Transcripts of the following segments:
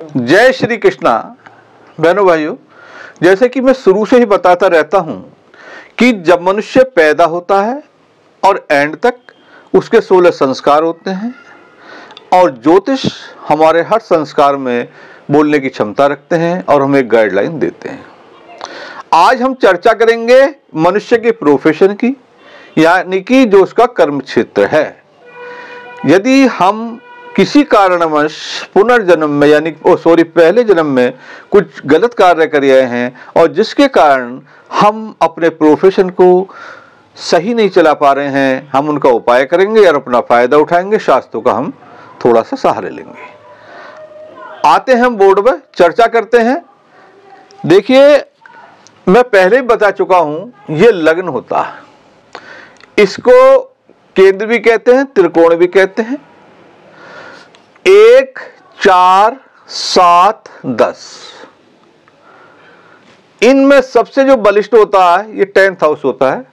जय श्री कृष्णा। बहनों भाइयों, जैसे कि मैं शुरू से ही बताता रहता हूं कि जब मनुष्य पैदा होता है और एंड तक उसके 16 संस्कार होते हैं और ज्योतिष हमारे हर संस्कार में बोलने की क्षमता रखते हैं और हमें एक गाइडलाइन देते हैं। आज हम चर्चा करेंगे मनुष्य के प्रोफेशन की, यानी कि जो उसका कर्म क्षेत्र है। यदि हम किसी कारणवश पुनर्जन्म में यानी पहले जन्म में कुछ गलत कार्य कर रहे हैं और जिसके कारण हम अपने प्रोफेशन को सही नहीं चला पा रहे हैं, हम उनका उपाय करेंगे और अपना फायदा उठाएंगे। शास्त्रों का हम थोड़ा सा सहारे लेंगे। आते हैं हम बोर्ड पर, चर्चा करते हैं। देखिए, मैं पहले ही बता चुका हूं, ये लग्न होता है। इसको केंद्र भी कहते हैं, त्रिकोण भी कहते हैं। 1, 4, 7, 10 इनमें सबसे जो बलिष्ठ होता है ये 10th हाउस होता है।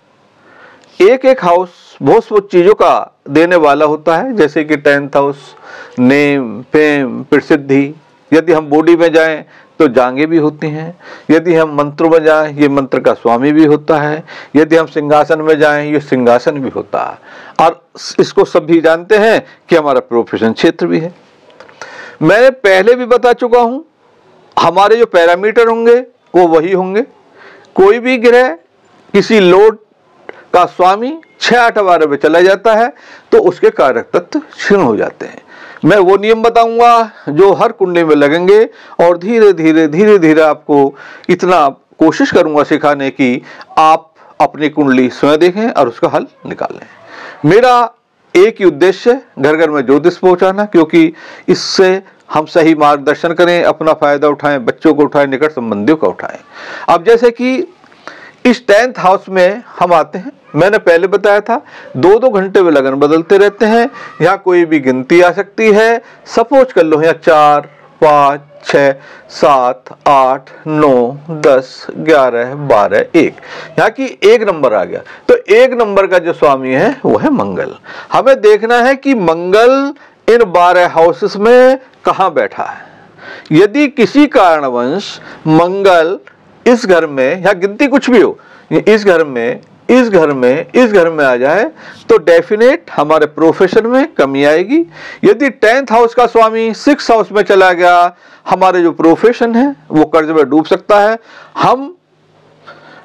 एक हाउस बहुत सी चीजों का देने वाला होता है, जैसे कि 10th हाउस नेम, फेम, प्रसिद्धि। यदि हम बॉडी में जाएं तो जांघें भी होती हैं। यदि हम मंत्रों में जाएं, ये मंत्र का स्वामी भी होता है। यदि हम सिंहासन में जाएं, ये सिंहासन भी होता है। और इसको सभी जानते हैं कि हमारा प्रोफेशन क्षेत्र भी है। मैंने पहले भी बता चुका हूं, हमारे जो पैरामीटर होंगे वो वही होंगे। कोई भी ग्रह किसी लोड का स्वामी 6-8 बार में चला जाता है तो उसके कारक तत्व क्षीण हो जाते हैं। मैं वो नियम बताऊंगा जो हर कुंडली में लगेंगे और धीरे धीरे आपको इतना कोशिश करूंगा सिखाने की आप अपनी कुंडली स्वयं देखें और उसका हल निकालें। मेरा एक ही उद्देश्य है, घर घर में ज्योतिष पहुंचाना, क्योंकि इससे हम सही मार्गदर्शन करें, अपना फायदा उठाएं, बच्चों को उठाएं, निकट संबंधियों का उठाएं। अब जैसे कि इस 10th हाउस में हम आते हैं, मैंने पहले बताया था 2-2 घंटे में लगन बदलते रहते हैं। यहाँ कोई भी गिनती आ सकती है। सपोज कर लो यहाँ 4, 5, 6, 7, 8, 9, 10, 11, 12, 1। यहाँ की 1 नंबर आ गया। तो 1 नंबर का जो स्वामी है वो है मंगल। हमें देखना है कि मंगल इन 12 हाउसेस में कहाँ बैठा है। यदि किसी कारणवश मंगल इस घर में, या गिनती कुछ भी हो, इस घर में आ जाए तो डेफिनेट हमारे प्रोफेशन में कमी आएगी। यदि 10th हाउस का स्वामी 6th हाउस में चला गया, हमारे जो प्रोफेशन है वो कर्ज में डूब सकता है। हम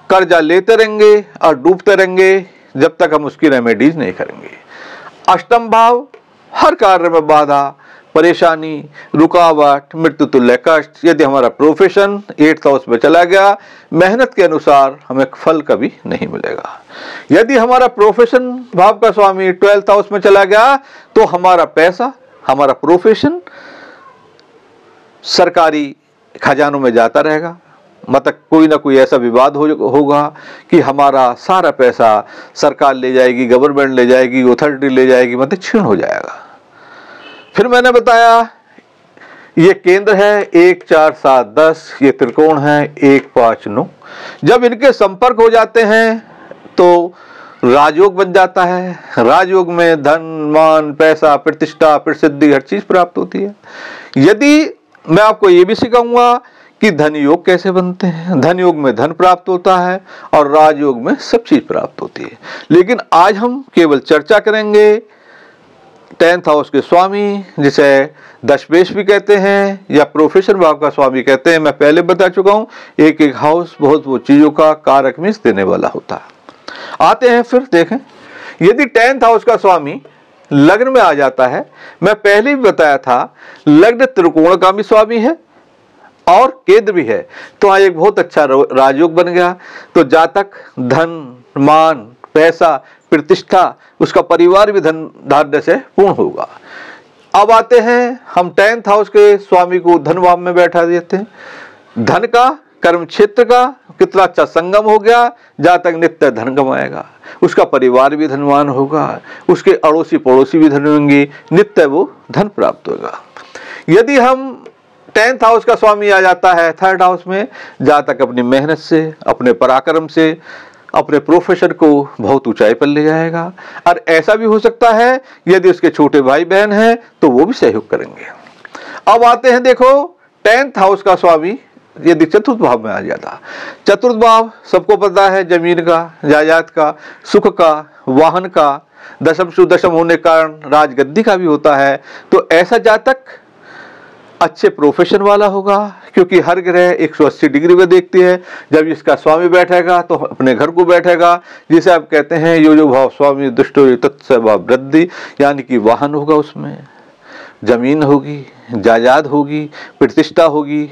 कर्जा लेते रहेंगे और डूबते रहेंगे जब तक हम उसकी रेमेडीज नहीं करेंगे। अष्टम भाव हर कार्य में बाधा, परेशानी, रुकावट, मृत्यु तुल्य कष्ट। यदि हमारा प्रोफेशन 8th हाउस में चला गया, मेहनत के अनुसार हमें फल कभी नहीं मिलेगा। यदि हमारा प्रोफेशन भाव का स्वामी 12th हाउस में चला गया तो हमारा पैसा, हमारा प्रोफेशन सरकारी खजानों में जाता रहेगा। मतलब कोई ना कोई ऐसा विवाद होगा कि हमारा सारा पैसा सरकार ले जाएगी, गवर्नमेंट ले जाएगी, अथॉरिटी ले जाएगी, मतलब क्षीण हो जाएगा। फिर मैंने बताया ये केंद्र है 1, 4, 7, 10, ये त्रिकोण है 1, 5, 9। जब इनके संपर्क हो जाते हैं तो राजयोग बन जाता है। राजयोग में धन, मान, पैसा, प्रतिष्ठा, प्रसिद्धि हर चीज प्राप्त होती है। यदि मैं आपको ये भी सिखाऊंगा कि धन योग कैसे बनते हैं। धन योग में धन प्राप्त होता है और राजयोग में सब चीज प्राप्त होती है। लेकिन आज हम केवल चर्चा करेंगे 10th हाउस के स्वामी, जिसे दशमेश भी कहते हैं या प्रोफेशन भाव का स्वामी कहते हैं। मैं पहले बता चुका हूं, एक हाउस बहुत वो चीजों का कारक मिस देने वाला होता है। आते हैं फिर देखें, यदि 10th हाउस का स्वामी लग्न में आ जाता है, मैं पहले भी बताया था लग्न त्रिकोण का भी स्वामी है और केंद्र भी है, तो एक बहुत अच्छा राजयोग बन गया। तो जातक धन, मान, पैसा, प्रतिष्ठा, उसका परिवार भी धन धान्य से पूर्ण होगा। अब आते हैं हम 10th हाउस के स्वामी को धन भाव में बैठा देते हैं। धन का, कर्म क्षेत्र का कितना अच्छा संगम हो गया। जातक नित्य धन कमाएगा, उसका परिवार भी धनवान होगा, उसके अड़ोसी पड़ोसी भी धन होंगे, नित्य वो धन प्राप्त होगा। यदि हम 10th हाउस का स्वामी आ जाता है 3rd हाउस में, जातक अपनी मेहनत से, अपने पराक्रम से अपने प्रोफेशन को बहुत ऊंचाई पर ले जाएगा। और ऐसा भी हो सकता है यदि उसके छोटे भाई बहन हैं तो वो भी सहयोग करेंगे। अब आते हैं, देखो 10th हाउस का स्वामी यदि चतुर्थ भाव में आ जाता, चतुर्थ भाव सबको पता है जमीन का, जायदाद का, सुख का, वाहन का, दशम सुदशम होने के कारण राजगद्दी का भी होता है। तो ऐसा जातक अच्छे प्रोफेशन वाला होगा, क्योंकि हर ग्रह 180 डिग्री में देखती है। जब इसका स्वामी बैठेगा तो अपने घर को बैठेगा, जिसे आप कहते हैं यो जो भाव स्वामी दुष्टो तत्सभाव वृद्धि, यानी कि वाहन होगा, उसमें जमीन होगी, जायदाद होगी, प्रतिष्ठा होगी,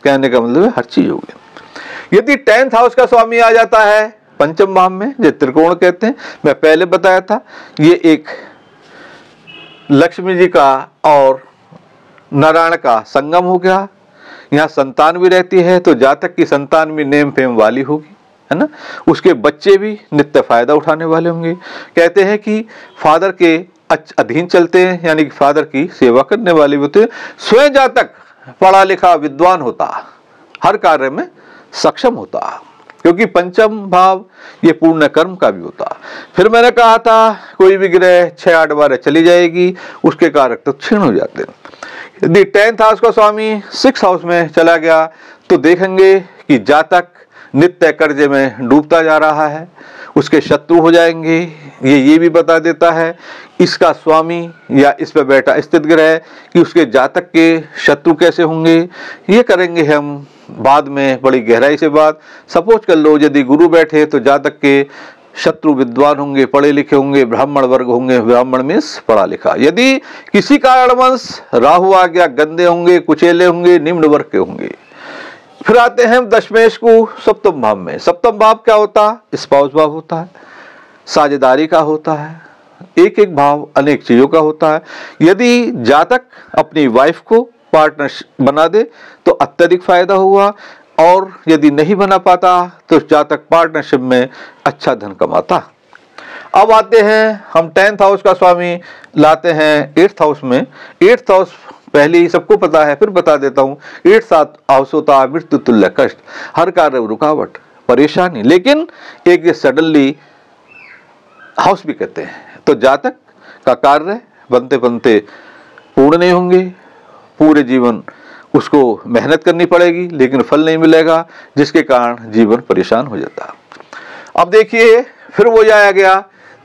कहने का मतलब है हर चीज होगी। यदि 10th हाउस का स्वामी आ जाता है पंचम भाव में, जो त्रिकोण कहते हैं, मैं पहले बताया था, ये एक लक्ष्मी जी का और नारायण का संगम हो गया। यहाँ संतान भी रहती है, तो जातक की संतान भी नेम फेम वाली होगी, है ना। उसके बच्चे भी नित्य फायदा उठाने वाले होंगे। कहते हैं कि फादर के अधीन चलते हैं, यानी कि फादर की सेवा करने वाले होते हैं। स्वयं जातक पढ़ा लिखा विद्वान होता, हर कार्य में सक्षम होता, क्योंकि पंचम भाव ये पूर्ण कर्म का भी होता। फिर मैंने कहा था कोई भी ग्रह 6-8 बार चली जाएगी, उसके कारक तो क्षीण हो जाते हैं। यदि 10th हाउस का स्वामी 6th हाउस में चला गया तो देखेंगे कि जातक नित्य कर्जे में डूबता जा रहा है, उसके शत्रु हो जाएंगे। ये भी बता देता है इसका स्वामी या इस पर बैठा स्थित ग्रह कि उसके जातक के शत्रु कैसे होंगे, ये करेंगे हम बाद में बड़ी गहराई से बात। सपोज कर लो यदि गुरु बैठे तो जातक के शत्रु विद्वान होंगे, पढ़े लिखे होंगे, ब्राह्मण वर्ग होंगे, ब्राह्मण मीन्स पढ़ा लिखा। यदि किसी कारणवश राहु आ गया, गंदे होंगे, कुचेले होंगे, निम्न वर्ग के होंगे। फिर आते हैं हम दशमेश को सप्तम भाव में। सप्तम भाव क्या होता है? स्पाउस भाव होता है, साझेदारी का होता है, एक एक भाव अनेक चीजों का होता है। यदि जातक अपनी वाइफ को पार्टनर बना दे तो अत्यधिक फायदा हुआ, और यदि नहीं बना पाता तो जातक पार्टनरशिप में अच्छा धन कमाता। अब आते हैं हम 10th हाउस का स्वामी लाते हैं 8th हाउस में। 8th हाउस पहले ही सबको पता है, फिर बता देता हूँ। 8th हाउस होता है मृत्यु तुल्य कष्ट, हर कार्य रुकावट, परेशानी, लेकिन एक ये सडनली हाउस भी कहते हैं। तो जातक का कार्य बनते बनते पूर्ण नहीं होंगे, पूरे जीवन उसको मेहनत करनी पड़ेगी लेकिन फल नहीं मिलेगा, जिसके कारण जीवन परेशान हो जाता। अब देखिए फिर वो जाया गया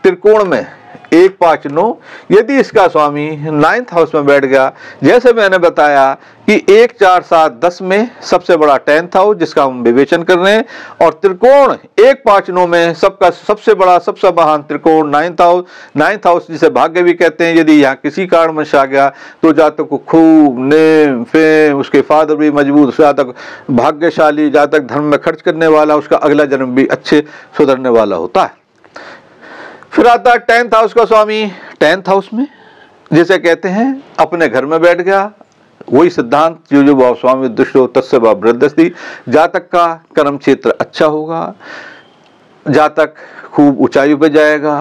त्रिकोण में 1, 5, 9। यदि इसका स्वामी 9th हाउस में बैठ गया, जैसे मैंने बताया कि 1, 4, 7, 10 में सबसे बड़ा 10th हाउस जिसका हम विवेचन कर रहे हैं, और त्रिकोण 1, 5, 9 में सबका सबसे बड़ा सबसे महान त्रिकोण 9th हाउस। 9th हाउस जिसे भाग्य भी कहते हैं। यदि यहाँ किसी कारणवश आ गया तो जातक को खूब नेम फेम, उसके फादर भी मजबूत, जातक भाग्यशाली, जातक धर्म में खर्च करने वाला, उसका अगला जन्म भी अच्छे सुधरने वाला होता है। फिर आता है 10th हाउस का स्वामी 10th हाउस में, जिसे कहते हैं अपने घर में बैठ गया। वही सिद्धांत जो भाव स्वामी दुष्टो तस्य भाव वृद्धि। जातक का कर्म क्षेत्र अच्छा होगा, जातक खूब ऊंचाई पे जाएगा,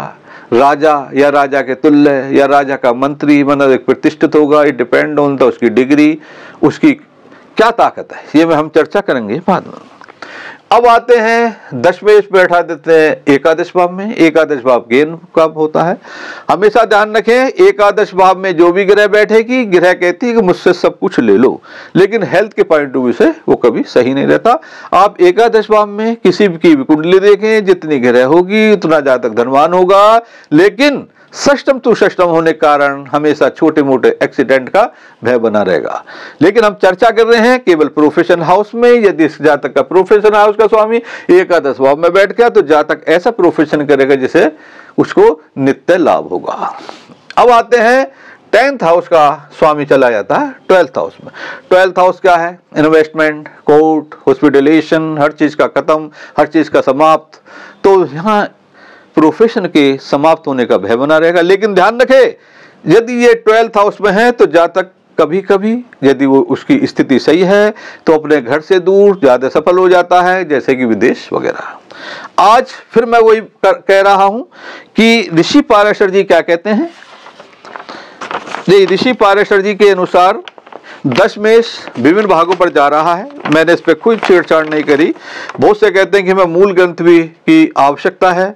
राजा या राजा के तुल्य या राजा का मंत्री मतलब एक प्रतिष्ठित होगा। इट डिपेंड ऑन उसकी डिग्री, उसकी क्या ताकत है, ये में हम चर्चा करेंगे बाद में। अब आते हैं दशमेश बैठा देते हैं एकादश भाव में। एकादश भाव ज्ञान का होता है। हमेशा ध्यान रखें एकादश भाव में जो भी ग्रह बैठेगी, ग्रह कहती है कि मुझसे सब कुछ ले लो, लेकिन हेल्थ के पॉइंट ऑफ व्यू से वो कभी सही नहीं रहता। आप एकादश भाव में किसी की भी कुंडली देखें, जितनी ग्रह होगी उतना जातक धनवान होगा, लेकिन षष्टम तो षष्टम होने के कारण हमेशा छोटे मोटे एक्सीडेंट का भय बना रहेगा। लेकिन हम चर्चा कर रहे हैं केवल प्रोफेशन हाउस में। यदि इस जातक का प्रोफेशन हाउस का स्वामी एकादश भाव में बैठ गया तो जातक ऐसा प्रोफेशन करेगा जिसे उसको नित्य लाभ होगा। अब आते हैं 10th हाउस का स्वामी चला जाता है 12th हाउस में। 12th हाउस क्या है? इन्वेस्टमेंट, कोर्ट, हॉस्पिटलाइजेशन, हर चीज का खत्म, हर चीज का समाप्त। तो यहाँ प्रोफेशन के समाप्त होने का भय बना रहेगा। लेकिन ध्यान रखें यदि ये 12th हाउस में है तो जातक कभी कभी यदि वो उसकी स्थिति सही है तो अपने घर से दूर ज्यादा सफल हो जाता है, जैसे कि विदेश वगैरह। आज फिर मैं वही कह रहा हूं कि ऋषि पाराशर जी क्या कहते हैं। ऋषि पाराशर जी के अनुसार दशमेश विभिन्न भागों पर जा रहा है। मैंने इस पर कोई छेड़छाड़ नहीं करी। बहुत से कहते हैं कि हमें मूल ग्रंथ भी की आवश्यकता है,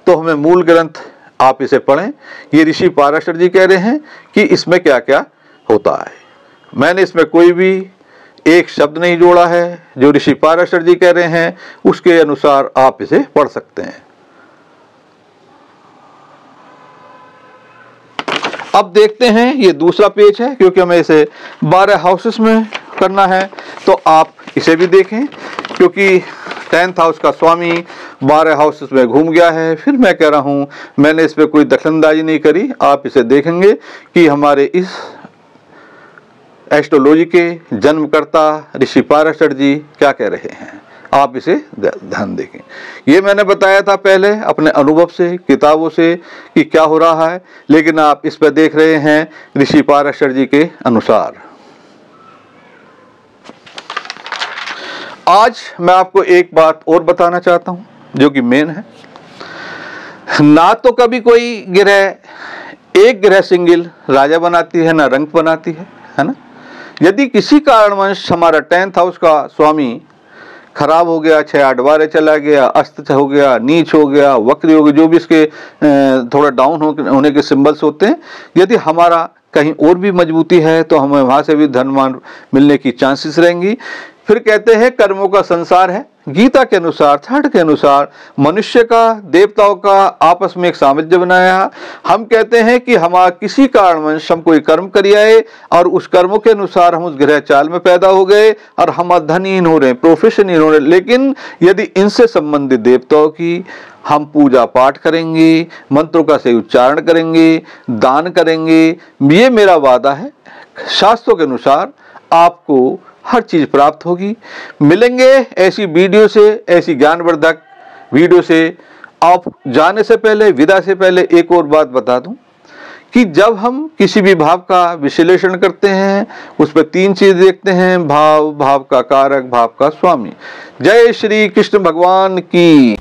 तो हमें मूल ग्रंथ आप इसे पढ़ें। ये ऋषि पाराशर जी कह रहे हैं कि इसमें क्या क्या होता है। मैंने इसमें कोई भी एक शब्द नहीं जोड़ा है, जो ऋषि पाराशर जी कह रहे हैं उसके अनुसार आप इसे पढ़ सकते हैं। अब देखते हैं, ये दूसरा पेज है, क्योंकि हमें इसे 12 हाउसेस में करना है, तो आप इसे भी देखें, क्योंकि 10th हाउस का स्वामी 12 हाउसेस में घूम गया है। फिर मैं कह रहा हूं, मैंने इस पे कोई दखलंदाजी नहीं करी, आप इसे देखेंगे कि हमारे इस एस्ट्रोलॉजी के जन्मकर्ता ऋषि पाराशर जी क्या कह रहे हैं, आप इसे ध्यान देखें। ये मैंने बताया था पहले अपने अनुभव से, किताबों से कि क्या हो रहा है, लेकिन आप इस पर देख रहे हैं ऋषि पाराशर जी के अनुसार। आज मैं आपको एक बात और बताना चाहता हूं, जो कि मेन है। ना तो कभी कोई ग्रह, एक ग्रह सिंगल राजा बनाती है, ना रंक बनाती है ना। यदि किसी कारणवश हमारा 10th हाउस का स्वामी खराब हो गया, 6-8 बार चला गया, अस्त हो गया, नीच हो गया, वक्री हो गया, जो भी इसके थोड़ा डाउन होने के सिंबल्स होते हैं, यदि हमारा कहीं और भी मजबूती है तो हमें वहां से भी धनमान मिलने की चांसेस रहेंगी। फिर कहते हैं कर्मों का संसार है। गीता के अनुसार, थर्ड के अनुसार मनुष्य का, देवताओं का आपस में एक सामंजस्य बनाया। हम कहते हैं कि हम किसी कारणवश हम कोई कर्म कर आए और उस कर्मों के अनुसार हम उस ग्रह चाल में पैदा हो गए और हम धनहीन हो रहे हैं, प्रोफेशनहीन हो रहे हैं। लेकिन यदि इनसे संबंधित देवताओं की हम पूजा पाठ करेंगे, मंत्रों का सही उच्चारण करेंगे, दान करेंगे, ये मेरा वादा है, शास्त्रों के अनुसार आपको हर चीज प्राप्त होगी। मिलेंगे ऐसी वीडियो से, ऐसी ज्ञानवर्धक वीडियो से। आप जाने से पहले, विदा से पहले एक और बात बता दूं कि जब हम किसी भी भाव का विश्लेषण करते हैं, उस पर 3 चीज देखते हैं, भाव, भाव का कारक, भाव का स्वामी। जय श्री कृष्ण भगवान की।